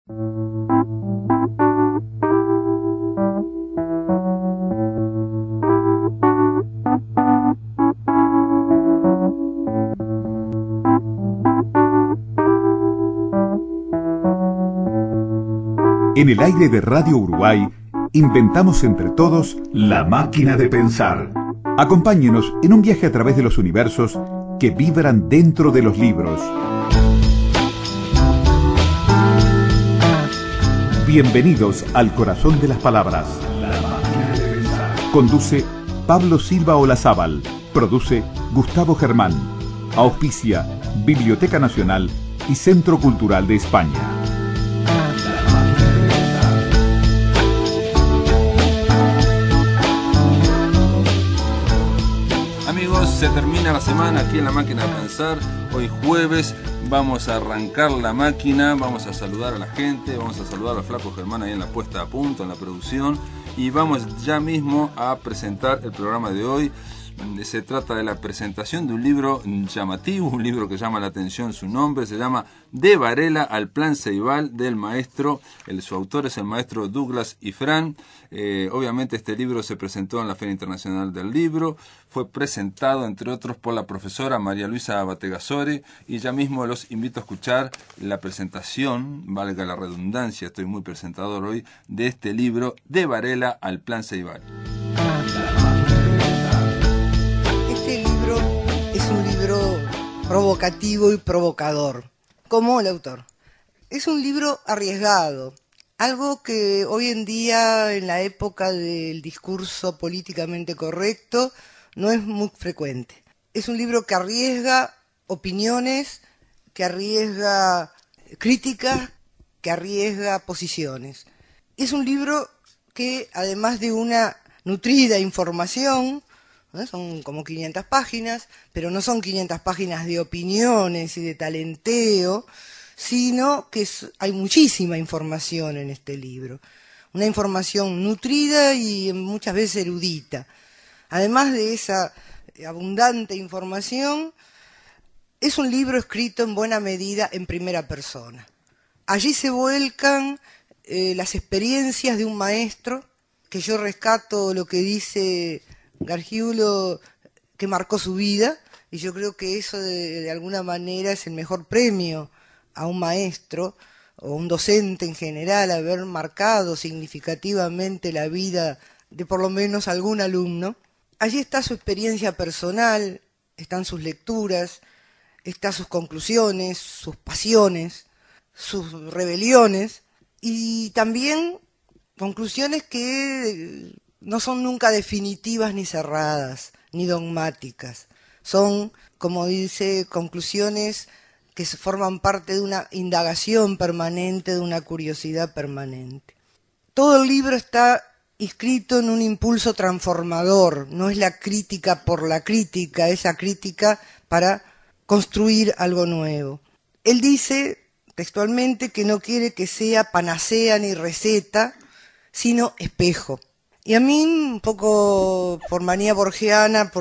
En el aire de Radio Uruguay, inventamos entre todos la máquina de pensar. Acompáñenos en un viaje a través de los universos que vibran dentro de los libros. Bienvenidos al corazón de las palabras. La máquina de pensar. Conduce Pablo Silva Olazábal. Produce Gustavo Germán. Auspicia Biblioteca Nacional y Centro Cultural de España. Amigos, se termina la semana aquí en La Máquina de Pensar. Hoy jueves vamos a arrancar la máquina, vamos a saludar a la gente, vamos a saludar al Flaco Germán ahí en la puesta a punto, en la producción, y vamos ya mismo a presentar el programa de hoy. Se trata de la presentación de un libro llamativo, un libro que llama la atención su nombre, se llama De Varela al Plan Ceibal, del maestro, su autor es el maestro Douglas Ifrán. Obviamente este libro se presentó en la Feria Internacional del Libro, fue presentado entre otros por la profesora María Luisa Bategasori, y ya mismo los invito a escuchar la presentación, valga la redundancia, estoy muy presentador hoy, de este libro De Varela al Plan Ceibal. Es un libro provocativo y provocador, como el autor. Es un libro arriesgado, algo que hoy en día, en la época del discurso políticamente correcto, no es muy frecuente. Es un libro que arriesga opiniones, que arriesga críticas, que arriesga posiciones. Es un libro que, además de una nutrida información, son como 500 páginas, pero no son 500 páginas de opiniones y de talenteo, sino que hay muchísima información en este libro. Una información nutrida y muchas veces erudita. Además de esa abundante información, es un libro escrito en buena medida en primera persona. Allí se vuelcan las experiencias de un maestro, que yo rescato lo que dice Gargiulo, que marcó su vida, y yo creo que eso de alguna manera es el mejor premio a un maestro o un docente en general, haber marcado significativamente la vida de por lo menos algún alumno. Allí está su experiencia personal, están sus lecturas, están sus conclusiones, sus pasiones, sus rebeliones, y también conclusiones que no son nunca definitivas ni cerradas, ni dogmáticas. Son, como dice, conclusiones que forman parte de una indagación permanente, de una curiosidad permanente. Todo el libro está inscrito en un impulso transformador, no es la crítica por la crítica, es la crítica para construir algo nuevo. Él dice textualmente que no quiere que sea panacea ni receta, sino espejo. Y a mí, un poco por manía borgiana,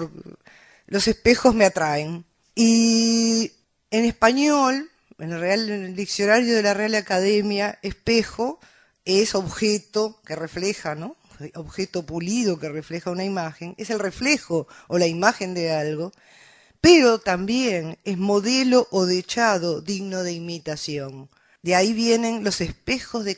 los espejos me atraen. Y en español, en el diccionario de la Real Academia, espejo es objeto que refleja, ¿no? Objeto pulido que refleja una imagen, es el reflejo o la imagen de algo, pero también es modelo o dechado digno de imitación. De ahí vienen los espejos de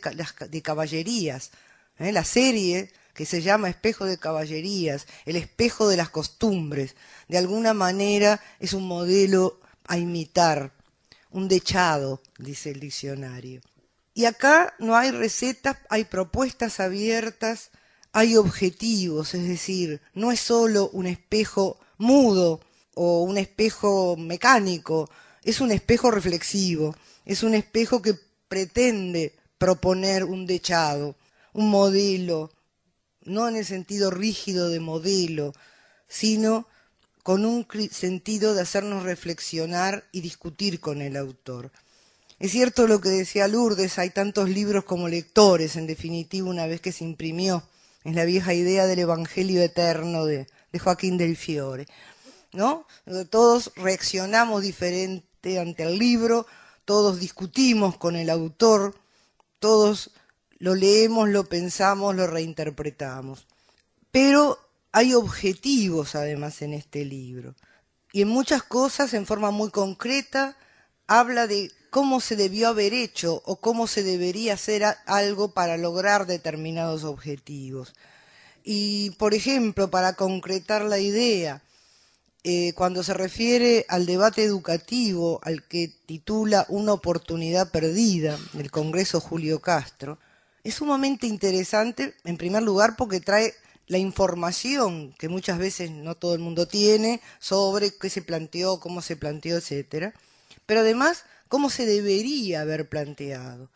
caballerías, la serie que se llama Espejo de Caballerías, el espejo de las costumbres. De alguna manera es un modelo a imitar, un dechado, dice el diccionario. Y acá no hay recetas, hay propuestas abiertas, hay objetivos, es decir, no es solo un espejo mudo o un espejo mecánico, es un espejo reflexivo, es un espejo que pretende proponer un dechado, un modelo, no en el sentido rígido de modelo, sino con un sentido de hacernos reflexionar y discutir con el autor. Es cierto lo que decía Lourdes, hay tantos libros como lectores, en definitiva, una vez que se imprimió. Es la vieja idea del Evangelio Eterno de Joaquín del Fiore, ¿no? Todos reaccionamos diferente ante el libro, todos discutimos con el autor, todos lo leemos, lo pensamos, lo reinterpretamos. Pero hay objetivos además en este libro. Y en muchas cosas, en forma muy concreta, habla de cómo se debió haber hecho o cómo se debería hacer algo para lograr determinados objetivos. Y, por ejemplo, para concretar la idea, cuando se refiere al debate educativo, al que titula Una oportunidad perdida, del Congreso Julio Castro, es sumamente interesante, en primer lugar, porque trae la información que muchas veces no todo el mundo tiene sobre qué se planteó, cómo se planteó, etcétera. Pero además, cómo se debería haber planteado,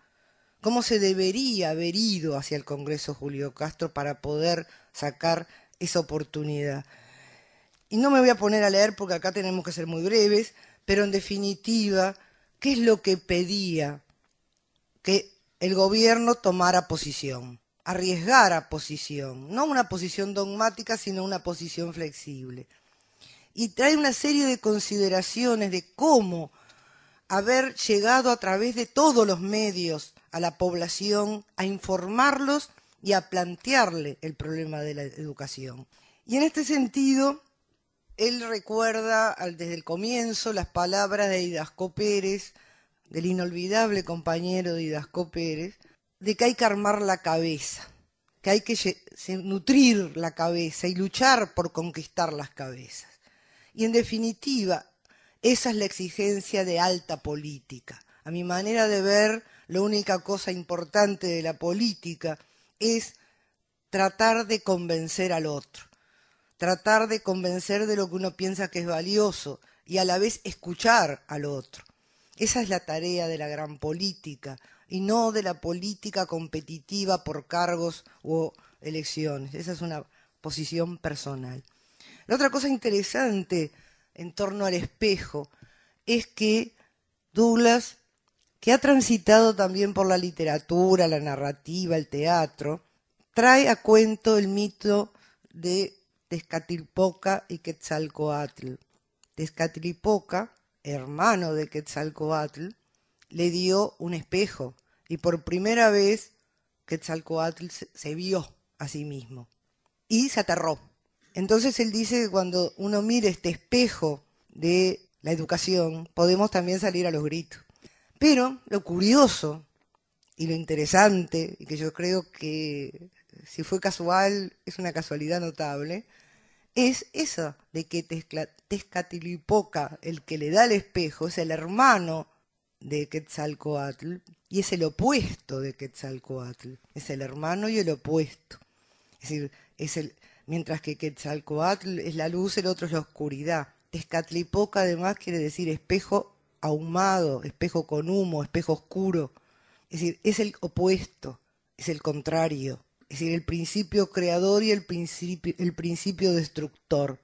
cómo se debería haber ido hacia el Congreso Julio Castro para poder sacar esa oportunidad. Y no me voy a poner a leer porque acá tenemos que ser muy breves, pero en definitiva, ¿qué es lo que pedía? Que el gobierno tomara posición, arriesgara posición, no una posición dogmática, sino una posición flexible. Y trae una serie de consideraciones de cómo haber llegado a través de todos los medios a la población, a informarlos y a plantearle el problema de la educación. Y en este sentido, él recuerda desde el comienzo las palabras de Idasco Pérez, del inolvidable compañero de Idasco Pérez, de que hay que armar la cabeza, que hay que nutrir la cabeza y luchar por conquistar las cabezas. Y en definitiva, esa es la exigencia de alta política. A mi manera de ver, la única cosa importante de la política es tratar de convencer al otro, tratar de convencer de lo que uno piensa que es valioso y a la vez escuchar al otro. Esa es la tarea de la gran política y no de la política competitiva por cargos o elecciones. Esa es una posición personal. La otra cosa interesante en torno al espejo es que Douglas, que ha transitado también por la literatura, la narrativa, el teatro, trae a cuento el mito de Tezcatlipoca y Quetzalcóatl. Tezcatlipoca, hermano de Quetzalcóatl, le dio un espejo y por primera vez Quetzalcóatl se vio a sí mismo y se aterró. Entonces él dice que cuando uno mire este espejo de la educación, podemos también salir a los gritos. Pero lo curioso y lo interesante, y que yo creo que si fue casual, es una casualidad notable, es esa de que Tezcatlipoca, el que le da el espejo, es el hermano de Quetzalcóatl y es el opuesto de Quetzalcóatl. Es el hermano y el opuesto. Es decir, mientras que Quetzalcóatl es la luz, el otro es la oscuridad. Tezcatlipoca además quiere decir espejo ahumado, espejo con humo, espejo oscuro. Es decir, es el opuesto, es el contrario. Es decir, el principio creador y el principio destructor.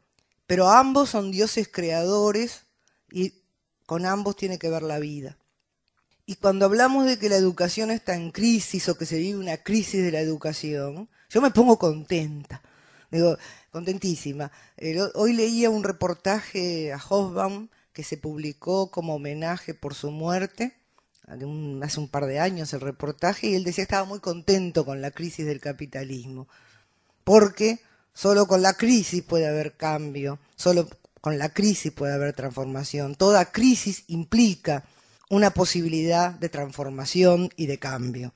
Pero ambos son dioses creadores y con ambos tiene que ver la vida. Y cuando hablamos de que la educación está en crisis o que se vive una crisis de la educación, yo me pongo contenta. Digo, contentísima. Hoy leía un reportaje a Hobsbawm que se publicó como homenaje por su muerte, hace un par de años el reportaje, y él decía que estaba muy contento con la crisis del capitalismo, porque solo con la crisis puede haber cambio, solo con la crisis puede haber transformación. Toda crisis implica una posibilidad de transformación y de cambio.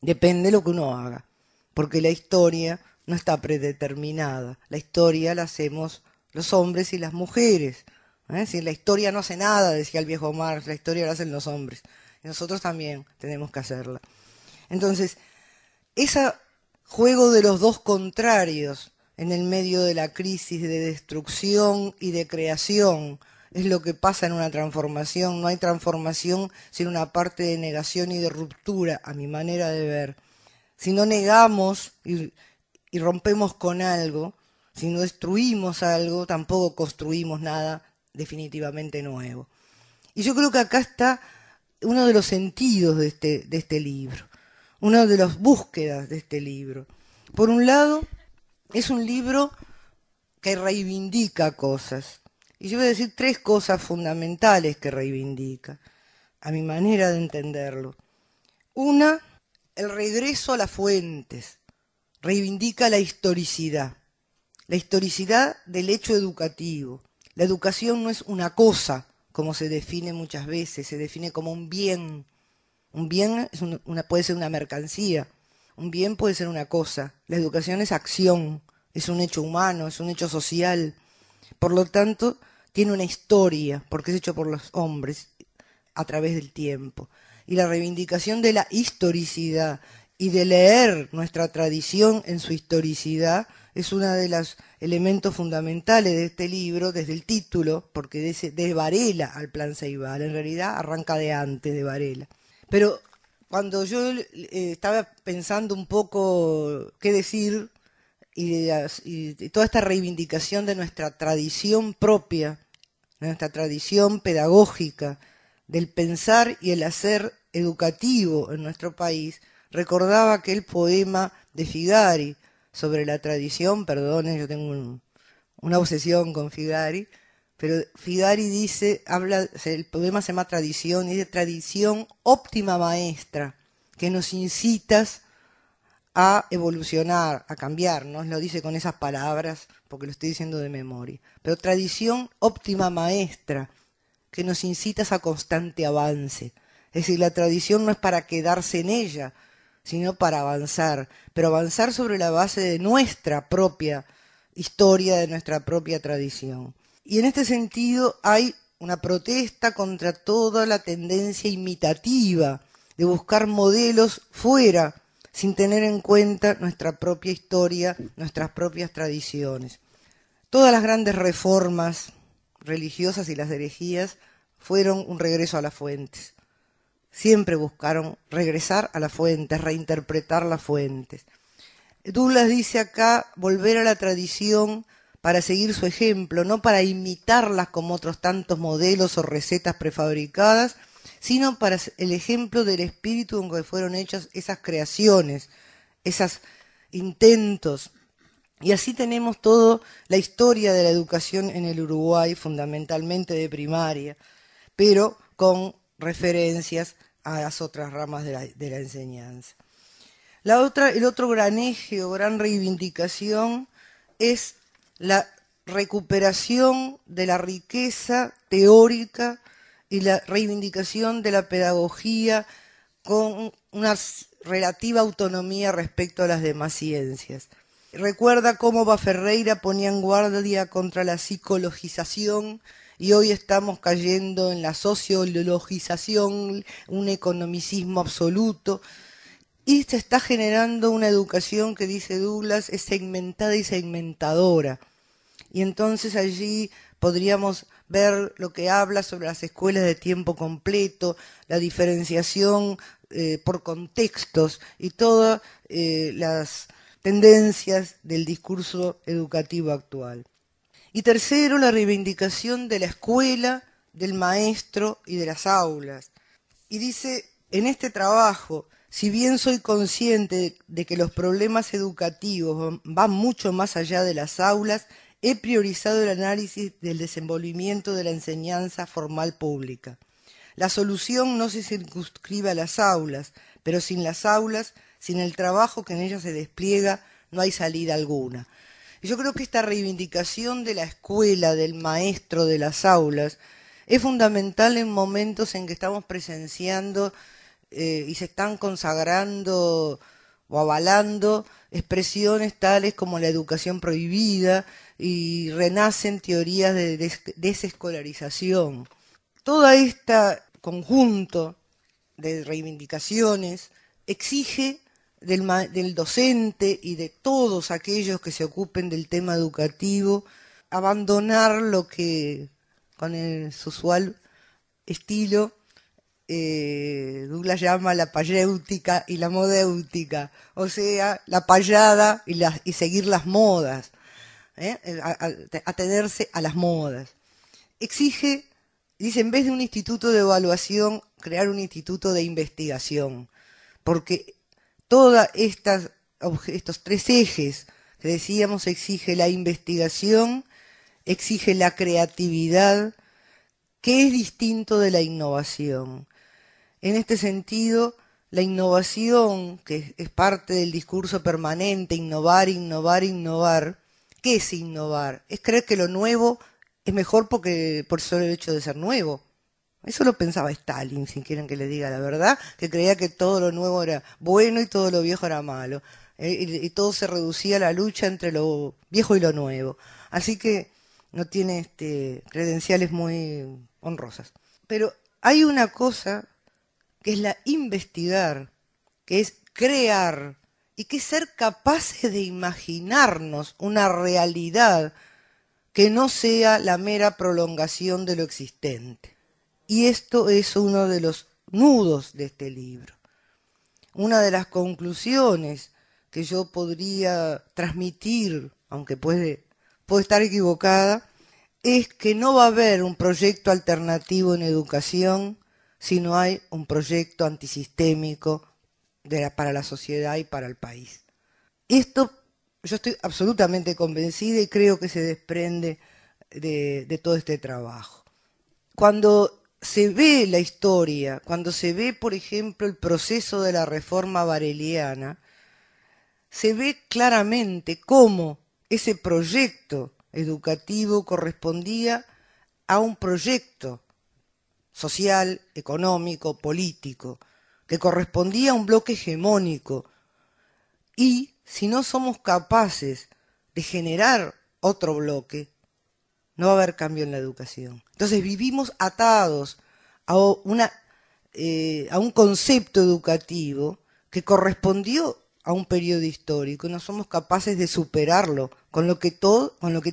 Depende de lo que uno haga, porque la historia no está predeterminada. La historia la hacemos los hombres y las mujeres. Si la historia no hace nada, decía el viejo Marx, la historia la hacen los hombres. Y nosotros también tenemos que hacerla. Entonces, ese juego de los dos contrarios en el medio de la crisis de destrucción y de creación es lo que pasa en una transformación. No hay transformación sin una parte de negación y de ruptura, a mi manera de ver. Si no negamos y rompemos con algo, si no destruimos algo, tampoco construimos nada definitivamente nuevo. Y yo creo que acá está uno de los sentidos de este libro, una de las búsquedas de este libro. Por un lado, es un libro que reivindica cosas. Y yo voy a decir tres cosas fundamentales que reivindica, a mi manera de entenderlo. Una el regreso a las fuentes, reivindica la historicidad del hecho educativo. La educación no es una cosa, como se define muchas veces, se define como un bien. Un bien es puede ser una mercancía, un bien puede ser una cosa. La educación es acción, es un hecho humano, es un hecho social. Por lo tanto, tiene una historia, porque es hecho por los hombres a través del tiempo. Y la reivindicación de la historicidad y de leer nuestra tradición en su historicidad es uno de los elementos fundamentales de este libro, desde el título, porque de Varela al Plan Ceibal, en realidad arranca de antes de Varela. Pero cuando yo estaba pensando un poco qué decir y de toda esta reivindicación de nuestra tradición propia, de nuestra tradición pedagógica, del pensar y el hacer educativo en nuestro país, recordaba aquel poema de Figari sobre la tradición. Perdone, yo tengo una obsesión con Figari, pero Figari dice, el poema se llama Tradición, y dice: tradición óptima maestra, que nos incitas a evolucionar, a cambiar. No lo dice con esas palabras, porque lo estoy diciendo de memoria. Pero tradición óptima maestra, que nos incitas a constante avance. Es decir, la tradición no es para quedarse en ella, sino para avanzar, pero avanzar sobre la base de nuestra propia historia, de nuestra propia tradición. Y en este sentido hay una protesta contra toda la tendencia imitativa de buscar modelos fuera, sin tener en cuenta nuestra propia historia, nuestras propias tradiciones. Todas las grandes reformas religiosas y las herejías fueron un regreso a las fuentes. Siempre buscaron regresar a las fuentes, reinterpretar las fuentes. Douglas dice acá: volver a la tradición para seguir su ejemplo, no para imitarlas como otros tantos modelos o recetas prefabricadas, sino para el ejemplo del espíritu en que fueron hechas esas creaciones, esos intentos. Y así tenemos toda la historia de la educación en el Uruguay, fundamentalmente de primaria, pero con referencias a las otras ramas de la enseñanza. El otro gran eje o gran reivindicación es la recuperación de la riqueza teórica y la reivindicación de la pedagogía con una relativa autonomía respecto a las demás ciencias. Recuerda cómo Baferreira ponía en guardia contra la psicologización, y hoy estamos cayendo en la sociologización, un economicismo absoluto. Y se está generando una educación que, dice Douglas, es segmentada y segmentadora. Y entonces allí podríamos ver lo que habla sobre las escuelas de tiempo completo, la diferenciación por contextos y todas las tendencias del discurso educativo actual. Y tercero, la reivindicación de la escuela, del maestro y de las aulas. Y dice, en este trabajo, si bien soy consciente de que los problemas educativos van mucho más allá de las aulas, he priorizado el análisis del desenvolvimiento de la enseñanza formal pública. La solución no se circunscribe a las aulas, pero sin las aulas, sin el trabajo que en ellas se despliega, no hay salida alguna. Y yo creo que esta reivindicación de la escuela, del maestro, de las aulas, es fundamental en momentos en que estamos presenciando y se están consagrando o avalando expresiones tales como la educación prohibida, y renacen teorías de desescolarización. Todo este conjunto de reivindicaciones exige del docente y de todos aquellos que se ocupen del tema educativo abandonar lo que, con su usual estilo, Douglas llama la payéutica y la modéutica, o sea, la payada y seguir las modas, atenerse a las modas. Exige, dice, en vez de un instituto de evaluación, crear un instituto de investigación, porque todos estos tres ejes que decíamos, exige la investigación, exige la creatividad, que es distinto de la innovación. En este sentido, la innovación, que es parte del discurso permanente, innovar, innovar, innovar. ¿Qué es innovar? Es creer que lo nuevo es mejor porque por solo el hecho de ser nuevo. Eso lo pensaba Stalin, si quieren que le diga la verdad, que creía que todo lo nuevo era bueno y todo lo viejo era malo. Y todo se reducía a la lucha entre lo viejo y lo nuevo. Así que no tiene credenciales muy honrosas. Pero hay una cosa que es la investigar, que es crear y que es ser capaces de imaginarnos una realidad que no sea la mera prolongación de lo existente. Y esto es uno de los nudos de este libro. Una de las conclusiones que yo podría transmitir, aunque puedo estar equivocada, es que no va a haber un proyecto alternativo en educación si no hay un proyecto antisistémico para la sociedad y para el país. Esto yo estoy absolutamente convencida y creo que se desprende de todo este trabajo. Cuando se ve la historia, cuando se ve, por ejemplo, el proceso de la reforma vareliana, se ve claramente cómo ese proyecto educativo correspondía a un proyecto social, económico, político, que correspondía a un bloque hegemónico. Y si no somos capaces de generar otro bloque, no va a haber cambio en la educación. Entonces vivimos atados a un concepto educativo que correspondió a un periodo histórico y no somos capaces de superarlo, con lo que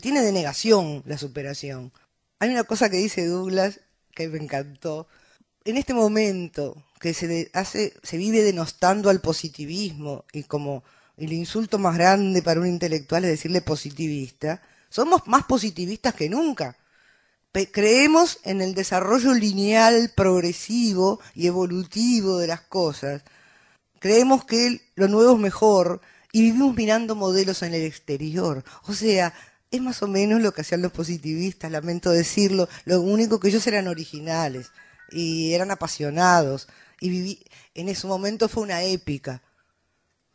tiene de negación la superación. Hay una cosa que dice Douglas que me encantó. En este momento que se vive denostando al positivismo y como el insulto más grande para un intelectual es decirle positivista, somos más positivistas que nunca. Creemos en el desarrollo lineal, progresivo y evolutivo de las cosas. Creemos que lo nuevo es mejor y vivimos mirando modelos en el exterior. O sea, es más o menos lo que hacían los positivistas, lamento decirlo. Lo único que ellos eran originales y eran apasionados. En ese momento fue una épica,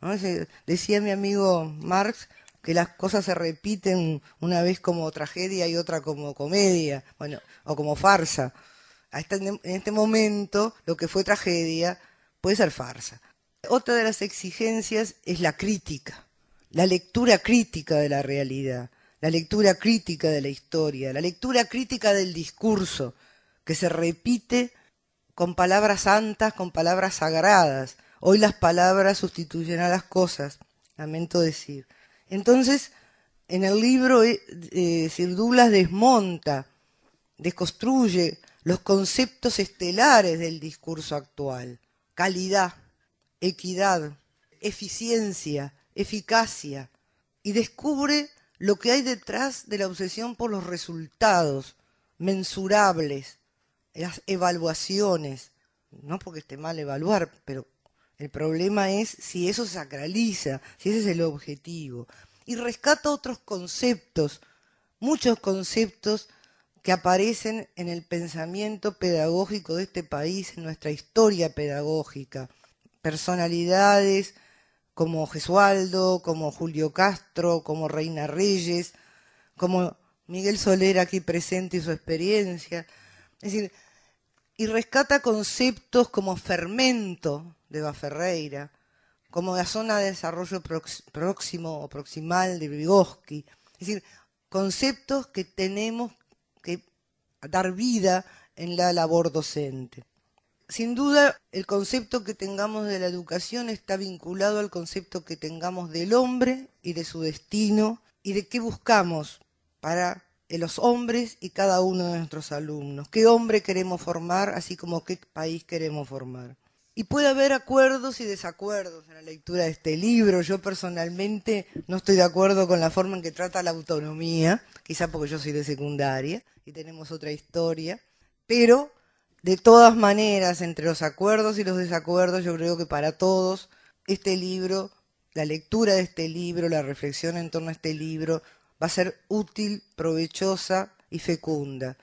¿no? Decía mi amigo Marx que las cosas se repiten una vez como tragedia y otra como comedia, bueno, o como farsa. En este momento, lo que fue tragedia puede ser farsa. Otra de las exigencias es la crítica, la lectura crítica de la realidad, la lectura crítica de la historia, la lectura crítica del discurso, que se repite con palabras santas, con palabras sagradas. Hoy las palabras sustituyen a las cosas, lamento decir. Entonces, en el libro, Sir Douglas desconstruye los conceptos estelares del discurso actual: calidad, equidad, eficiencia, eficacia, y descubre lo que hay detrás de la obsesión por los resultados mensurables, las evaluaciones. No porque esté mal evaluar, pero el problema es si eso se sacraliza, si ese es el objetivo. Y rescata otros conceptos, muchos conceptos que aparecen en el pensamiento pedagógico de este país, en nuestra historia pedagógica. Personalidades como Gesualdo, como Julio Castro, como Reina Reyes, como Miguel Soler aquí presente y su experiencia. Es decir, y rescata conceptos como fermento de Baferreira, como la zona de desarrollo próximo o proximal de Vygotsky. Es decir, conceptos que tenemos que dar vida en la labor docente. Sin duda, el concepto que tengamos de la educación está vinculado al concepto que tengamos del hombre y de su destino y de qué buscamos para los hombres y cada uno de nuestros alumnos. ¿Qué hombre queremos formar, así como qué país queremos formar? Y puede haber acuerdos y desacuerdos en la lectura de este libro. Yo personalmente no estoy de acuerdo con la forma en que trata la autonomía, quizá porque yo soy de secundaria y tenemos otra historia, pero de todas maneras, entre los acuerdos y los desacuerdos, yo creo que para todos este libro, la lectura de este libro, la reflexión en torno a este libro, va a ser útil, provechosa y fecunda.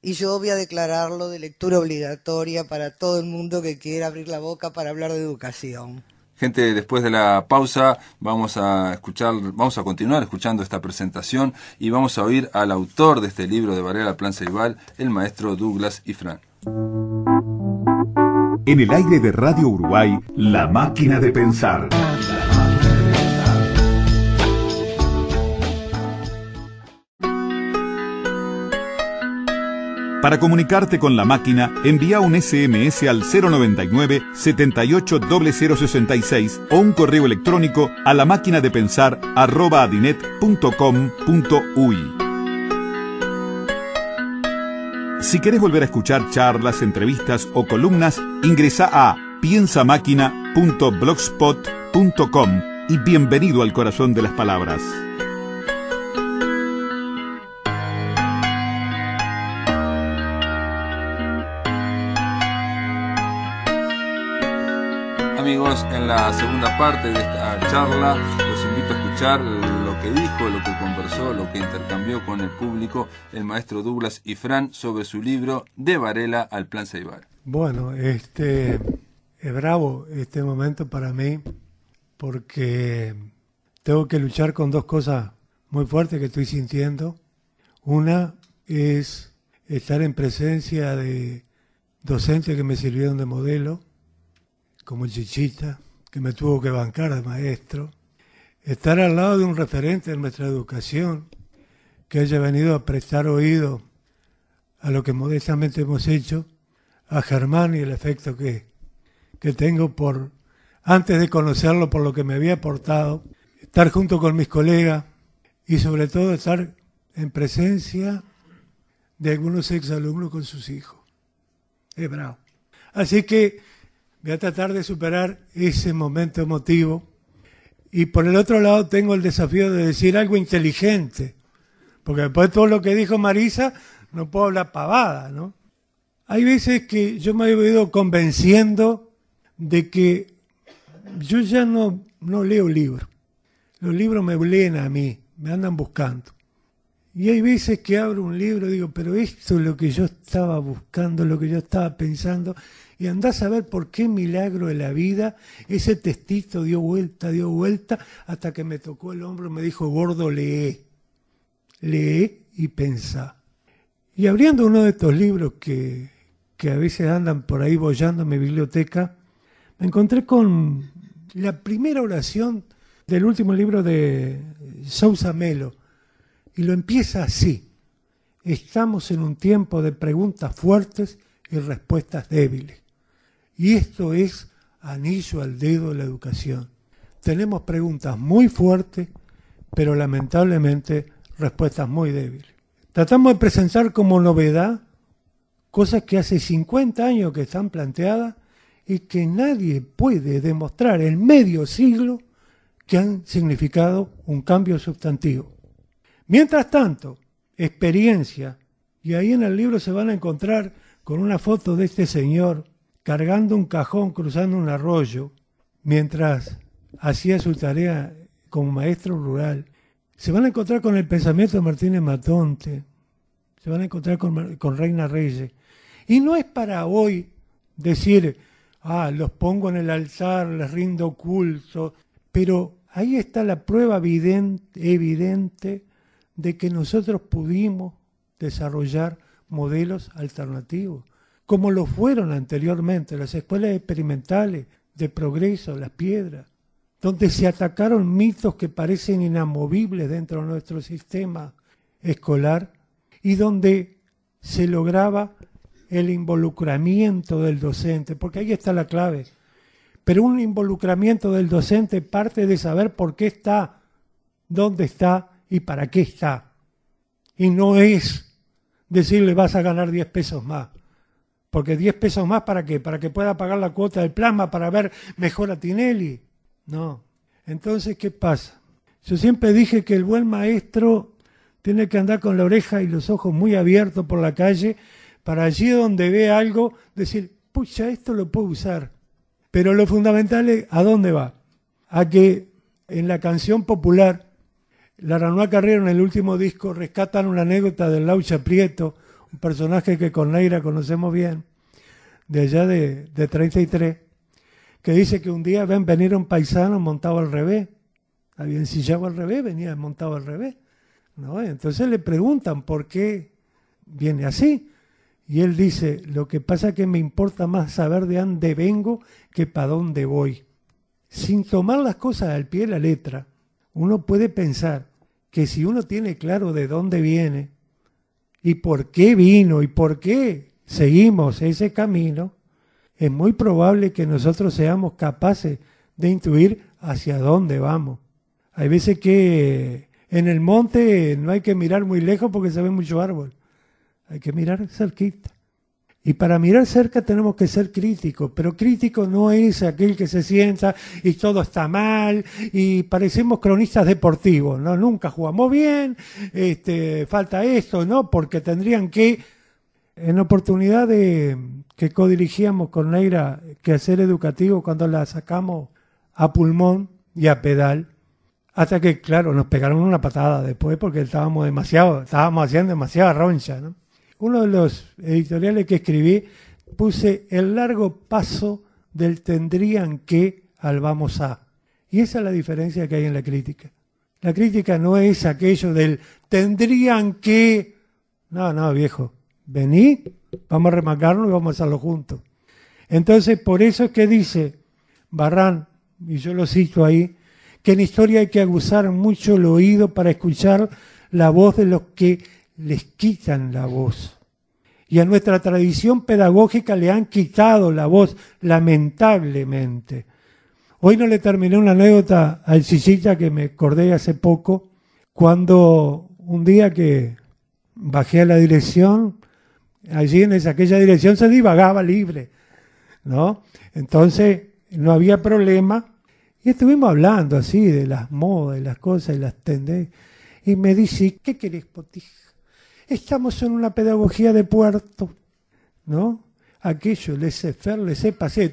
y yo voy a declararlo de lectura obligatoria para todo el mundo que quiera abrir la boca para hablar de educación. Gente, después de la pausa vamos a continuar escuchando esta presentación y vamos a oír al autor de este libro de Varela al Plan Ceibal, el maestro Douglas Ifrán. En el aire de Radio Uruguay, La Máquina de Pensar. Para comunicarte con la máquina, envía un SMS al 099 78 0066 o un correo electrónico a lamaquinadepensar@adinet.com.uy. Si querés volver a escuchar charlas, entrevistas o columnas, ingresa a piensamáquina.blogspot.com y bienvenido al corazón de las palabras. Amigos, en la segunda parte de esta charla los invito a escuchar lo que dijo, lo que conversó, lo que intercambió con el público el maestro Douglas Ifrán sobre su libro De Varela al Plan Ceibal. Bueno, es bravo este momento para mí porque tengo que luchar con dos cosas muy fuertes que estoy sintiendo. Una es estar en presencia de docentes que me sirvieron de modelo, como el Chichita, que me tuvo que bancar de maestro, estar al lado de un referente de nuestra educación, que haya venido a prestar oído a lo que modestamente hemos hecho, a Germán y el efecto que tengo por, antes de conocerlo, por lo que me había aportado, estar junto con mis colegas y sobre todo estar en presencia de algunos exalumnos con sus hijos. Es bravo. Así que voy a tratar de superar ese momento emotivo. Y por el otro lado tengo el desafío de decir algo inteligente. Porque después de todo lo que dijo Marisa, no puedo hablar pavada, ¿no? Hay veces que yo me he ido convenciendo de que yo ya no leo libros. Los libros me leen a mí, me andan buscando. Y hay veces que abro un libro y digo, pero esto es lo que yo estaba buscando, lo que yo estaba pensando. Y andás a ver por qué milagro de la vida ese textito dio vuelta, hasta que me tocó el hombro y me dijo, gordo, lee y pensá. Y abriendo uno de estos libros que a veces andan por ahí boyando en mi biblioteca, me encontré con la primera oración del último libro de Sousa Melo. Y lo empieza así: estamos en un tiempo de preguntas fuertes y respuestas débiles. Y esto es anillo al dedo de la educación. Tenemos preguntas muy fuertes, pero lamentablemente respuestas muy débiles. Tratamos de presentar como novedad cosas que hace 50 años que están planteadas y que nadie puede demostrar en medio siglo que han significado un cambio sustantivo. Mientras tanto, experiencia, y ahí en el libro se van a encontrar con una foto de este señor cargando un cajón cruzando un arroyo mientras hacía su tarea como maestro rural. Se van a encontrar con el pensamiento de Martínez Matonte, se van a encontrar con Reina Reyes. Y no es para hoy decir, los pongo en el altar, les rindo culto, pero ahí está la prueba evidente de que nosotros pudimos desarrollar modelos alternativos, como lo fueron anteriormente las escuelas experimentales de Progreso, Las Piedras, donde se atacaron mitos que parecen inamovibles dentro de nuestro sistema escolar y donde se lograba el involucramiento del docente, porque ahí está la clave. Pero un involucramiento del docente parte de saber por qué está, dónde está y para qué está. Y no es decirle vas a ganar 10 pesos más. Porque 10 pesos más, ¿para qué? Para que pueda pagar la cuota del plasma, para ver mejor a Tinelli. No. Entonces, ¿qué pasa? Yo siempre dije que el buen maestro tiene que andar con la oreja y los ojos muy abiertos por la calle, para allí donde ve algo, decir, pucha, esto lo puedo usar. Pero lo fundamental es, ¿a dónde va? A que en la canción popular, la Ranúa Carrero en el último disco rescatan una anécdota del Laucha Prieto, un personaje que con Neira conocemos bien, de allá de 33, que dice que un día ven venir un paisano montado al revés, había ensillado al revés, venía montado al revés, ¿no? Entonces le preguntan por qué viene así, y él dice, lo que pasa es que me importa más saber de dónde vengo que para dónde voy. Sin tomar las cosas al pie de la letra, uno puede pensar que si uno tiene claro de dónde viene y por qué vino y por qué seguimos ese camino, es muy probable que nosotros seamos capaces de intuir hacia dónde vamos. Hay veces que en el monte no hay que mirar muy lejos porque se ve mucho árbol. Hay que mirar cerquita. Y para mirar cerca tenemos que ser críticos, pero crítico no es aquel que se sienta y todo está mal y parecemos cronistas deportivos, ¿no? Nunca jugamos bien, falta esto, ¿no? Porque tendrían que, en oportunidad de que codirigíamos con Neira Quehacer Educativo, cuando la sacamos a pulmón y a pedal, hasta que, claro, nos pegaron una patada después porque estábamos haciendo demasiada roncha, ¿no? Uno de los editoriales que escribí puse el largo paso del tendrían que al vamos a. Y esa es la diferencia que hay en la crítica. La crítica no es aquello del tendrían que. No, viejo. Vení, vamos a remarcarlo y vamos a hacerlo juntos. Entonces, por eso es que dice Barrán, y yo lo cito ahí, que en historia hay que aguzar mucho el oído para escuchar la voz de los que les quitan la voz. Y a nuestra tradición pedagógica le han quitado la voz, lamentablemente. Hoy no le terminé una anécdota al Chichita que me acordé hace poco, cuando un día que bajé a la dirección, allí en aquella dirección se divagaba libre, ¿no? Entonces no había problema y estuvimos hablando así de las modas, de las cosas, de las tendencias. Y me dice, ¿qué querés, potija? Estamos en una pedagogía de puerto, ¿no? Aquello, laissez-faire, laissez-passer,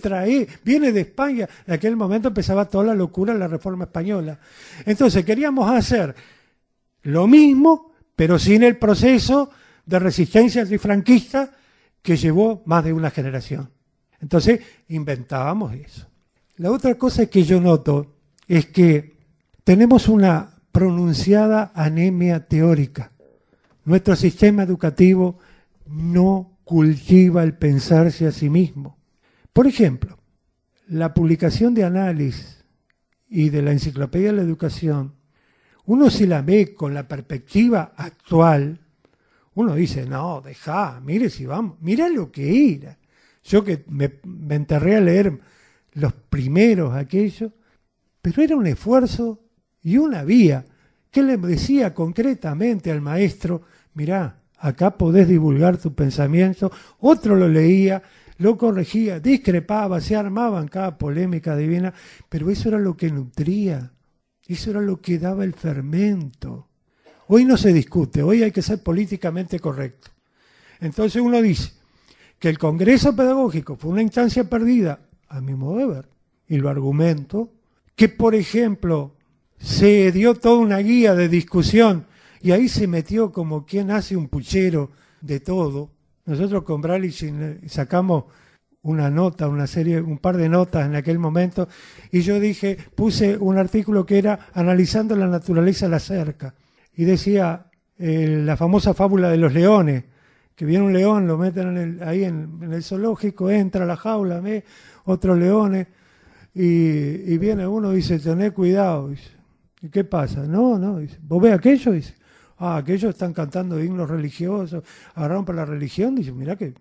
viene de España. En aquel momento empezaba toda la locura de la Reforma Española. Entonces queríamos hacer lo mismo, pero sin el proceso de resistencia antifranquista que llevó más de una generación. Entonces inventábamos eso. La otra cosa que yo noto es que tenemos una pronunciada anemia teórica. Nuestro sistema educativo no cultiva el pensarse a sí mismo. Por ejemplo, la publicación de análisis y de la Enciclopedia de la Educación, uno si la ve con la perspectiva actual, uno dice, no, mire si vamos, mira lo que era. Yo que me enterré a leer los primeros aquellos, pero era un esfuerzo y una vía que le decía concretamente al maestro, mirá, acá podés divulgar tu pensamiento. Otro lo leía, lo corregía, discrepaba, se armaban cada polémica divina, pero eso era lo que nutría, eso era lo que daba el fermento. Hoy no se discute, hoy hay que ser políticamente correcto. Entonces uno dice que el Congreso Pedagógico fue una instancia perdida, a mi modo de ver, y lo argumento, que por ejemplo se dio toda una guía de discusión y ahí se metió como quien hace un puchero de todo. Nosotros con Bralich sacamos una nota, un par de notas en aquel momento, y yo puse un artículo que era analizando la naturaleza de la cerca, y decía la famosa fábula de los leones, que viene un león, lo meten ahí en el zoológico, entra a la jaula, ve otros leones, y viene uno y dice, tené cuidado, dice, ¿y qué pasa? No, dice, ¿vos ves aquello? Dice, aquellos están cantando himnos religiosos, agarraron para la religión, dice, mirá que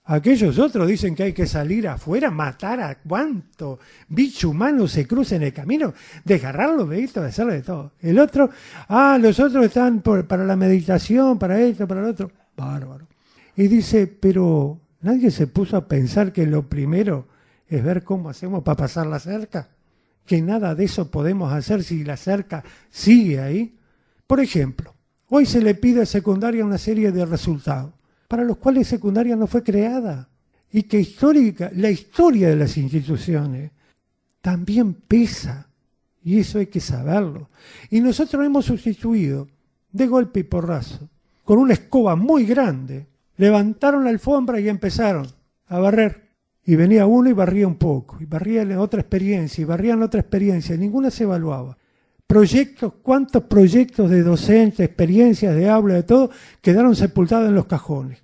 aquellos otros dicen que hay que salir afuera, matar a cuánto bicho humano se cruza en el camino, desgarrarlo, ¿veis? Hacerle de todo. El otro, los otros están para la meditación, para esto, para lo otro. Bárbaro. Y dice, pero nadie se puso a pensar que lo primero es ver cómo hacemos para pasar la cerca, que nada de eso podemos hacer si la cerca sigue ahí. Por ejemplo, hoy se le pide a secundaria una serie de resultados, para los cuales secundaria no fue creada, y que la historia de las instituciones también pesa, y eso hay que saberlo. Y nosotros hemos sustituido de golpe y porrazo, con una escoba muy grande, levantaron la alfombra y empezaron a barrer. Y venía uno y barría un poco, y barría otra experiencia, y barrían otra experiencia, ninguna se evaluaba. Proyectos, cuántos proyectos de docentes, experiencias de aula, de todo, quedaron sepultados en los cajones.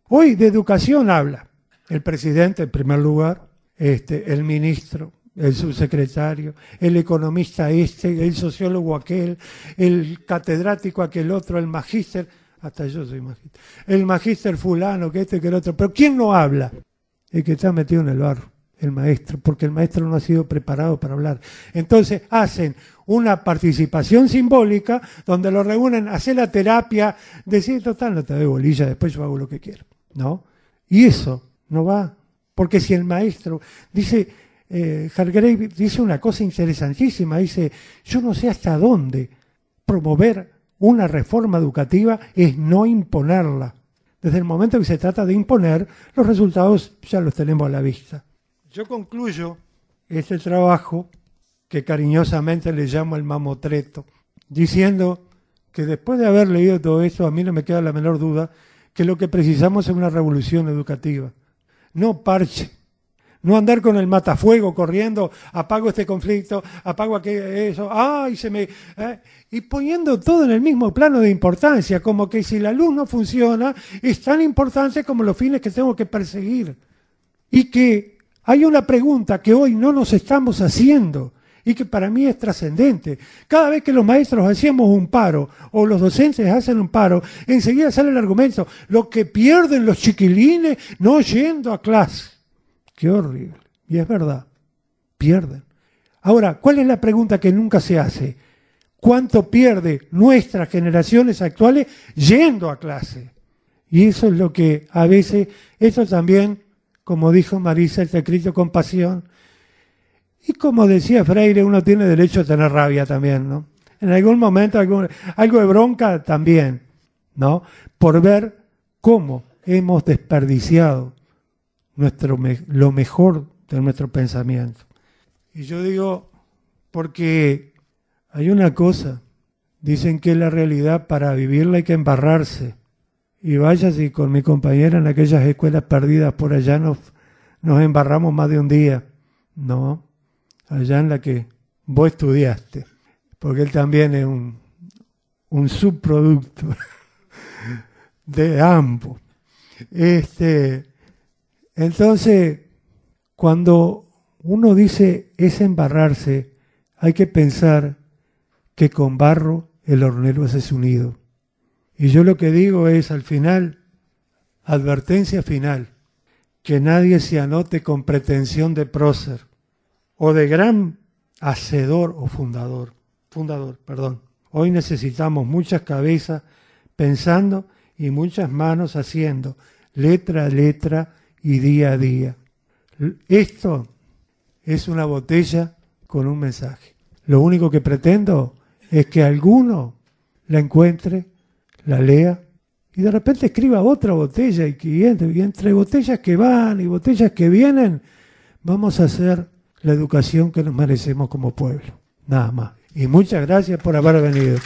Hoy de educación habla el presidente en primer lugar, el ministro, el subsecretario, el economista el sociólogo aquel, el catedrático aquel otro, el magíster, hasta yo soy magíster, el magíster fulano, que que el otro, pero ¿quién no habla? El que está metido en el barro, el maestro, porque el maestro no ha sido preparado para hablar. Entonces hacen una participación simbólica donde lo reúnen, hacen la terapia, decir, total, no te doy bolilla, después yo hago lo que quiero, ¿no? Y eso no va, porque si el maestro, dice, Hargrave dice una cosa interesantísima, dice, yo no sé hasta dónde promover una reforma educativa es no imponerla. Desde el momento que se trata de imponer, los resultados ya los tenemos a la vista. Yo concluyo este trabajo, que cariñosamente le llamo el mamotreto, diciendo que después de haber leído todo esto, a mí no me queda la menor duda que lo que precisamos es una revolución educativa. No parche, no andar con el matafuego corriendo, apago este conflicto, apago aquello, y poniendo todo en el mismo plano de importancia, como que si la luz no funciona, es tan importante como los fines que tengo que perseguir. Y que hay una pregunta que hoy no nos estamos haciendo y que para mí es trascendente. Cada vez que los maestros hacíamos un paro o los docentes hacen un paro, enseguida sale el argumento, lo que pierden los chiquilines no yendo a clase. Qué horrible. Y es verdad, pierden. Ahora, ¿cuál es la pregunta que nunca se hace? ¿Cuánto pierde nuestras generaciones actuales yendo a clase? Y eso es lo que a veces, eso también, como dijo Marisa, está escrito con pasión. Y como decía Freire, uno tiene derecho a tener rabia también, ¿no? En algún momento algo de bronca también, ¿no? Por ver cómo hemos desperdiciado lo mejor de nuestro pensamiento. Y yo digo, porque hay una cosa, dicen que la realidad para vivirla hay que embarrarse. Y vaya si con mi compañera en aquellas escuelas perdidas por allá nos embarramos más de un día. No, allá en la que vos estudiaste, porque él también es un subproducto de ambos. Entonces, cuando uno dice es embarrarse, hay que pensar que con barro el hornero hace su nido. Y yo lo que digo es, al final, advertencia final, que nadie se anote con pretensión de prócer o de gran hacedor o fundador. Hoy necesitamos muchas cabezas pensando y muchas manos haciendo, letra a letra y día a día. Esto es una botella con un mensaje. Lo único que pretendo es que alguno la encuentre, la lea y de repente escriba otra botella y entre botellas que van y botellas que vienen, vamos a hacer la educación que nos merecemos como pueblo. Nada más. Y muchas gracias por haber venido.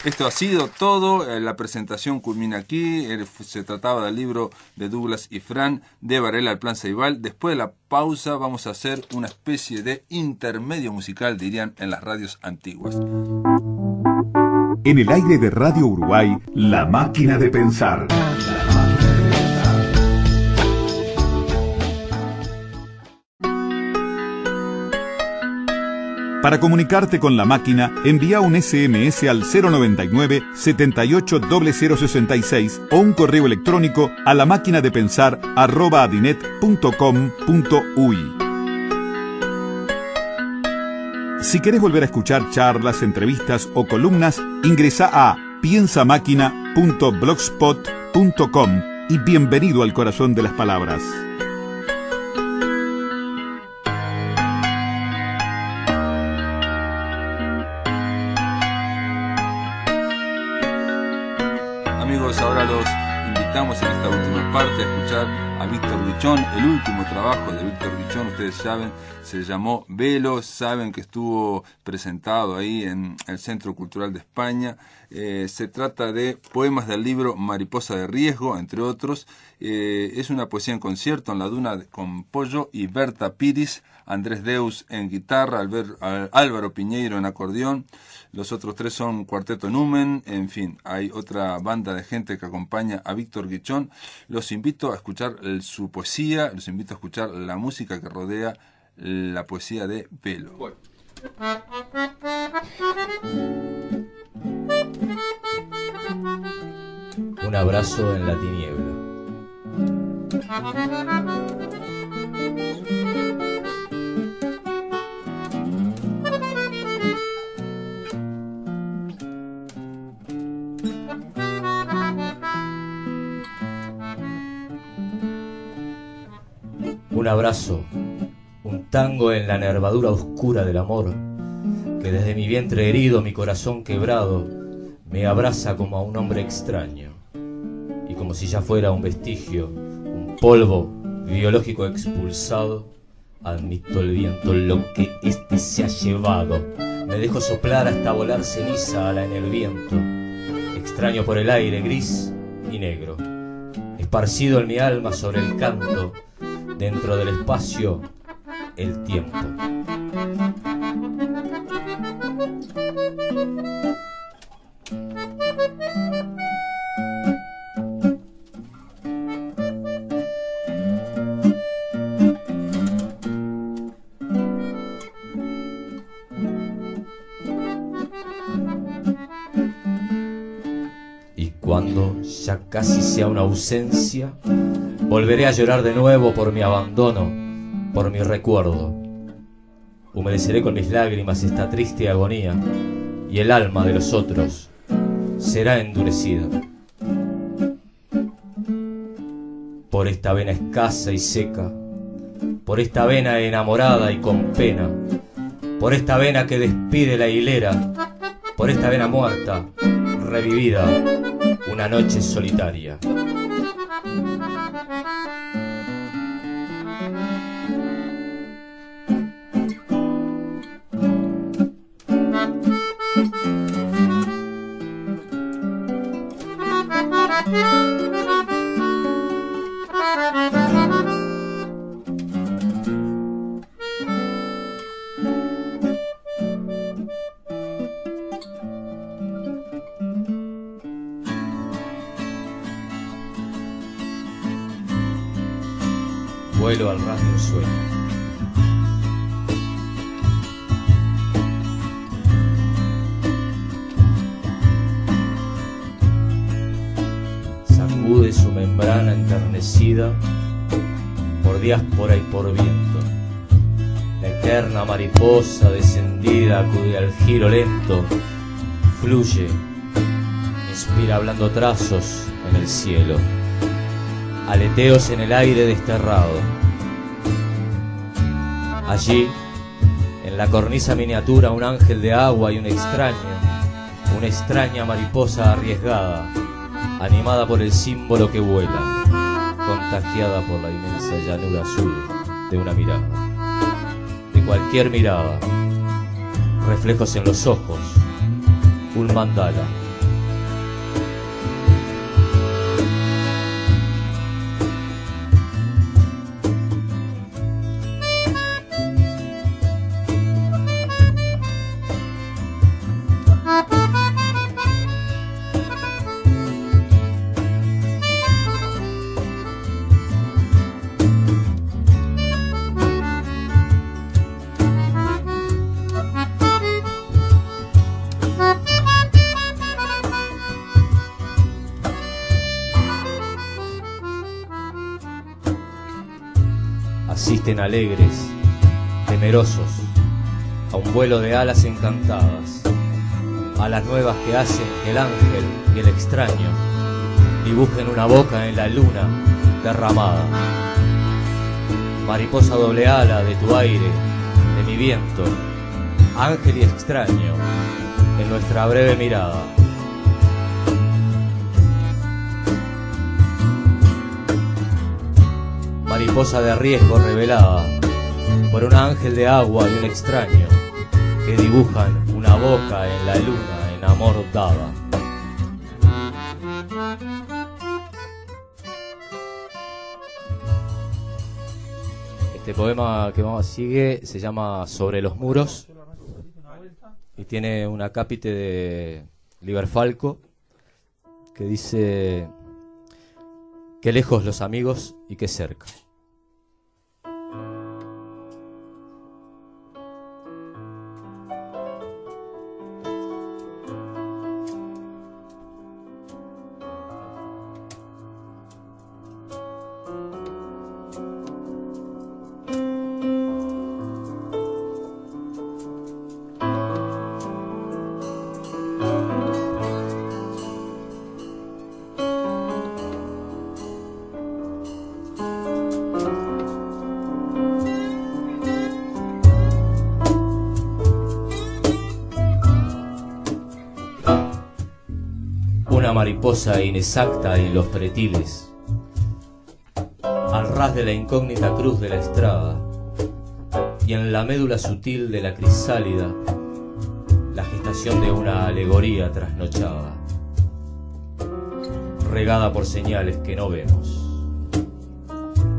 Esto ha sido todo, la presentación culmina aquí, se trataba del libro de Douglas y Fran, de Varela al Plan Ceibal. Después de la pausa vamos a hacer una especie de intermedio musical, dirían en las radios antiguas. En el aire de Radio Uruguay, La Máquina de Pensar. Para comunicarte con la máquina, envía un SMS al 099-780066 o un correo electrónico a lamaquinadepensar@adinet.com.uy. Si querés volver a escuchar charlas, entrevistas o columnas, ingresa a piensamáquina.blogspot.com y bienvenido al corazón de las palabras. Amigos, ahora los invitamos en esta última parte a escuchar a Víctor Guichón. El último trabajo de Víctor Guichón, ustedes saben, se llamó Velo. Saben que estuvo presentado ahí en el Centro Cultural de España. Se trata de poemas del libro Mariposa de Riesgo, entre otros. Es una poesía en concierto en la Duna con Pollo y Berta Piris, Andrés Deus en guitarra, Álvaro Piñeiro en acordeón. Los otros tres son Cuarteto Numen. En fin, hay otra banda de gente que acompaña a Víctor Guichón. Los invito a escuchar su poesía, los invito a escuchar la música que rodea la poesía de Velo. Bueno. Un abrazo en la tiniebla. Un abrazo, un tango en la nervadura oscura del amor, que desde mi vientre herido, mi corazón quebrado, me abraza como a un hombre extraño, y como si ya fuera un vestigio, un polvo biológico expulsado, admito el viento lo que éste se ha llevado, me dejo soplar hasta volar ceniza ala en el viento, extraño por el aire gris y negro, esparcido en mi alma sobre el canto, dentro del espacio, el tiempo. Y cuando ya casi sea una ausencia, volveré a llorar de nuevo por mi abandono, por mi recuerdo. Humedeceré con mis lágrimas esta triste agonía, y el alma de los otros será endurecida. Por esta vena escasa y seca, por esta vena enamorada y con pena, por esta vena que despide la hilera, por esta vena muerta, revivida, una noche solitaria. Vuelo al ras del sueño. Sacude su membrana enternecida por diáspora y por viento. La eterna mariposa descendida acude al giro lento, fluye, inspira hablando trazos en el cielo, aleteos en el aire desterrado. Allí, en la cornisa miniatura, un ángel de agua y una extraña mariposa arriesgada, animada por el símbolo que vuela, contagiada por la inmensa llanura azul de una mirada, de cualquier mirada, reflejos en los ojos, un mandala. Asisten alegres, temerosos, a un vuelo de alas encantadas, alas nuevas que hacen que el ángel y el extraño dibujen una boca en la luna derramada. Mariposa doble ala de tu aire, de mi viento, ángel y extraño, en nuestra breve mirada. mariposa de riesgo revelada por un ángel de agua y un extraño que dibujan una boca en la luna en amor dada. Este poema que sigue se llama Sobre los muros y tiene un acápite de Liberfalco que dice: qué lejos los amigos y qué cerca. Mariposa inexacta en los pretiles, al ras de la incógnita cruz de la estrada, y en la médula sutil de la crisálida, la gestación de una alegoría trasnochada, regada por señales que no vemos.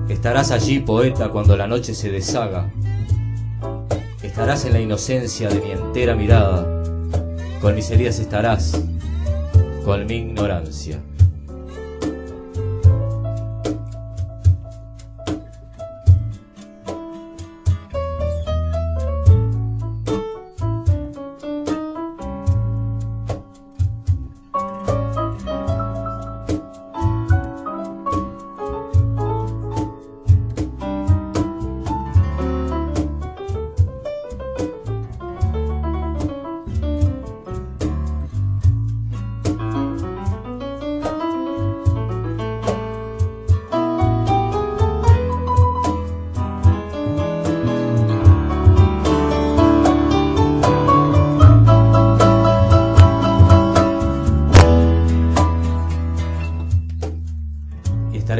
Estarás allí, poeta, cuando la noche se deshaga, estarás en la inocencia de mi entera mirada, con mis heridas estarás, con mi ignorancia.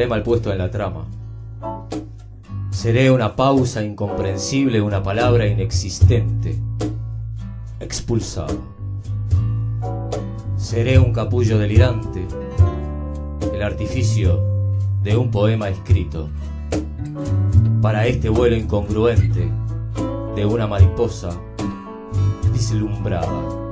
Mal puesto en la trama. Seré una pausa incomprensible, una palabra inexistente, expulsada. Seré un capullo delirante, el artificio de un poema escrito para este vuelo incongruente de una mariposa vislumbrada.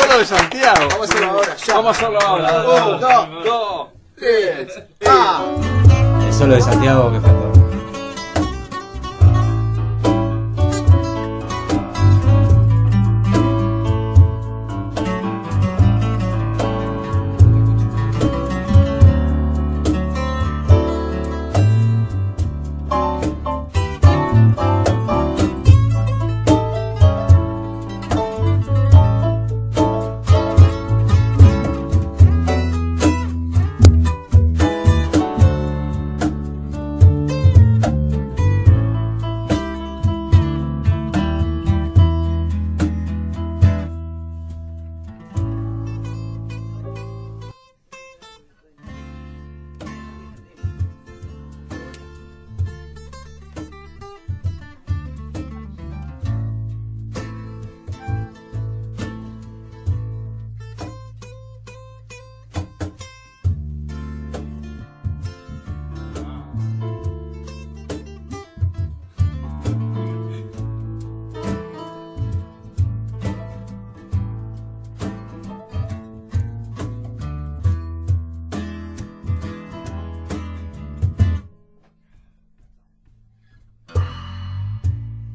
De Santiago. Vamos a hacerlo ahora. Ya. Vamos a hacerlo ahora. 1, 2, 3. El solo de Santiago que faltó.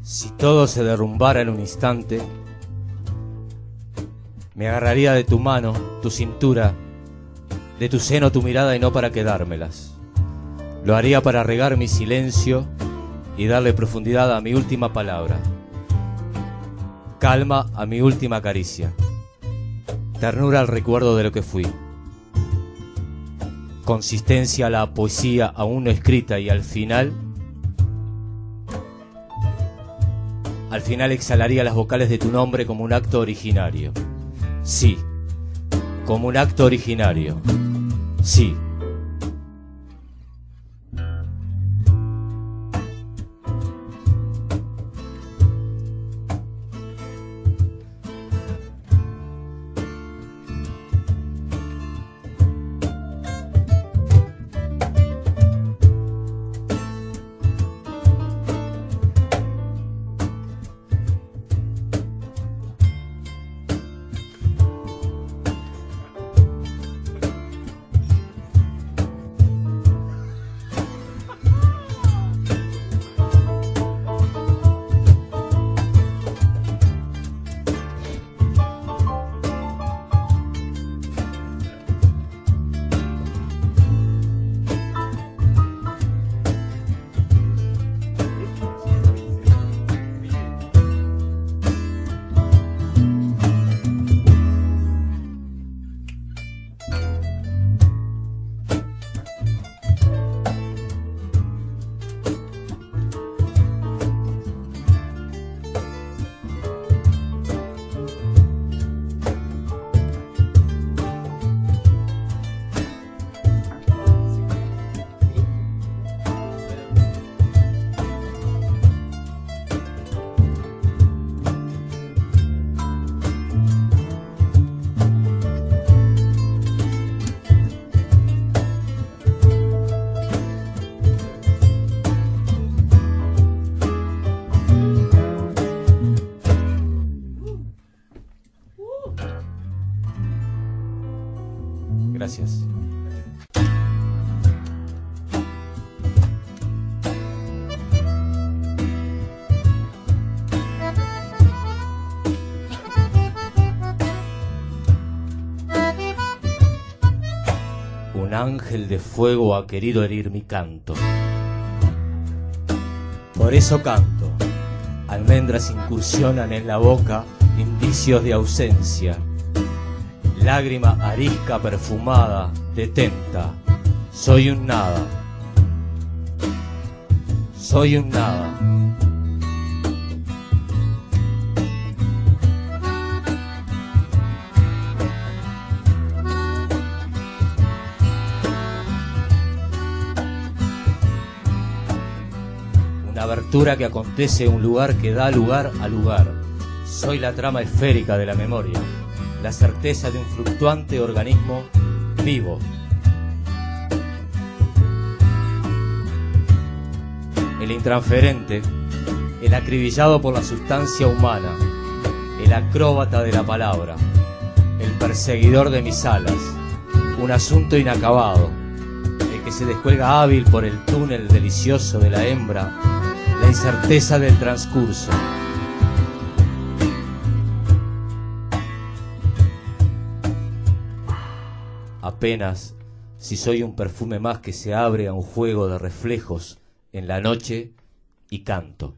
Si todo se derrumbara en un instante, me agarraría de tu mano, tu cintura, de tu seno, tu mirada, y no para quedármelas. Lo haría para regar mi silencio y darle profundidad a mi última palabra, calma a mi última caricia, ternura al recuerdo de lo que fui, consistencia a la poesía aún no escrita y al final exhalaría las vocales de tu nombre como un acto originario. Sí, como un acto originario. Sí. Gracias. Un ángel de fuego ha querido herir mi canto. Por eso canto. Almendras incursionan en la boca, indicios de ausencia. Lágrima arisca perfumada, detenta. Soy un nada. Soy un nada. Una abertura que acontece en un lugar que da lugar a lugar. Soy la trama esférica de la memoria. La certeza de un fluctuante organismo vivo. El intransferente, el acribillado por la sustancia humana, el acróbata de la palabra, el perseguidor de mis alas, un asunto inacabado, el que se descuelga hábil por el túnel delicioso de la hembra, la incerteza del transcurso. Apenas si soy un perfume más que se abre a un juego de reflejos en la noche y canto.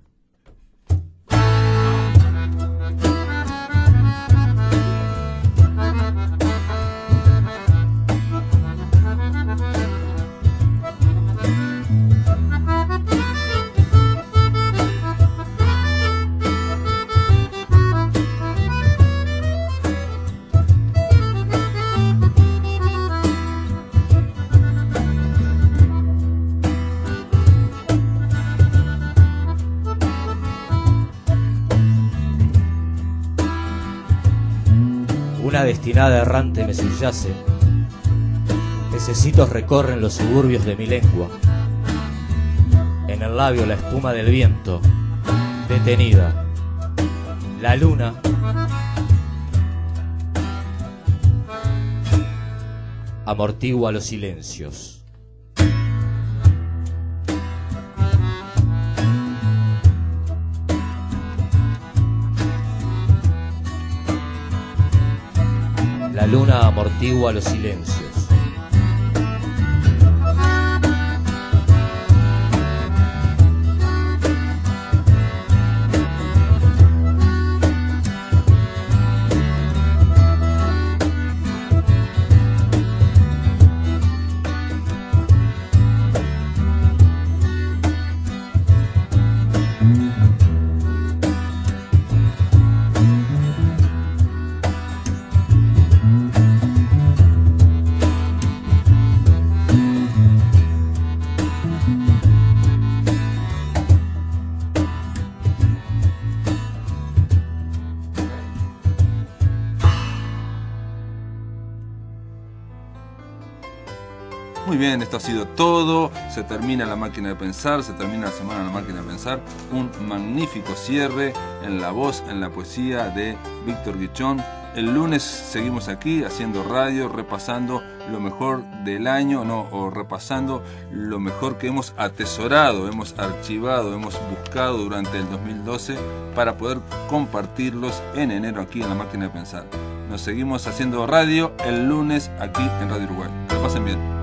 Una destinada errante me subyace, pececitos recorren los suburbios de mi lengua, en el labio la espuma del viento, detenida, la luna amortigua los silencios. La luna amortigua los silencios. Muy bien, esto ha sido todo. Se termina La Máquina de Pensar, se termina la semana La Máquina de Pensar. Un magnífico cierre en la voz, en la poesía de Víctor Guichón. El lunes seguimos aquí haciendo radio, repasando lo mejor del año, o repasando lo mejor que hemos atesorado, hemos archivado, hemos buscado durante el 2012 para poder compartirlos en enero aquí en La Máquina de Pensar. Nos seguimos haciendo radio el lunes aquí en Radio Uruguay. Que pasen bien.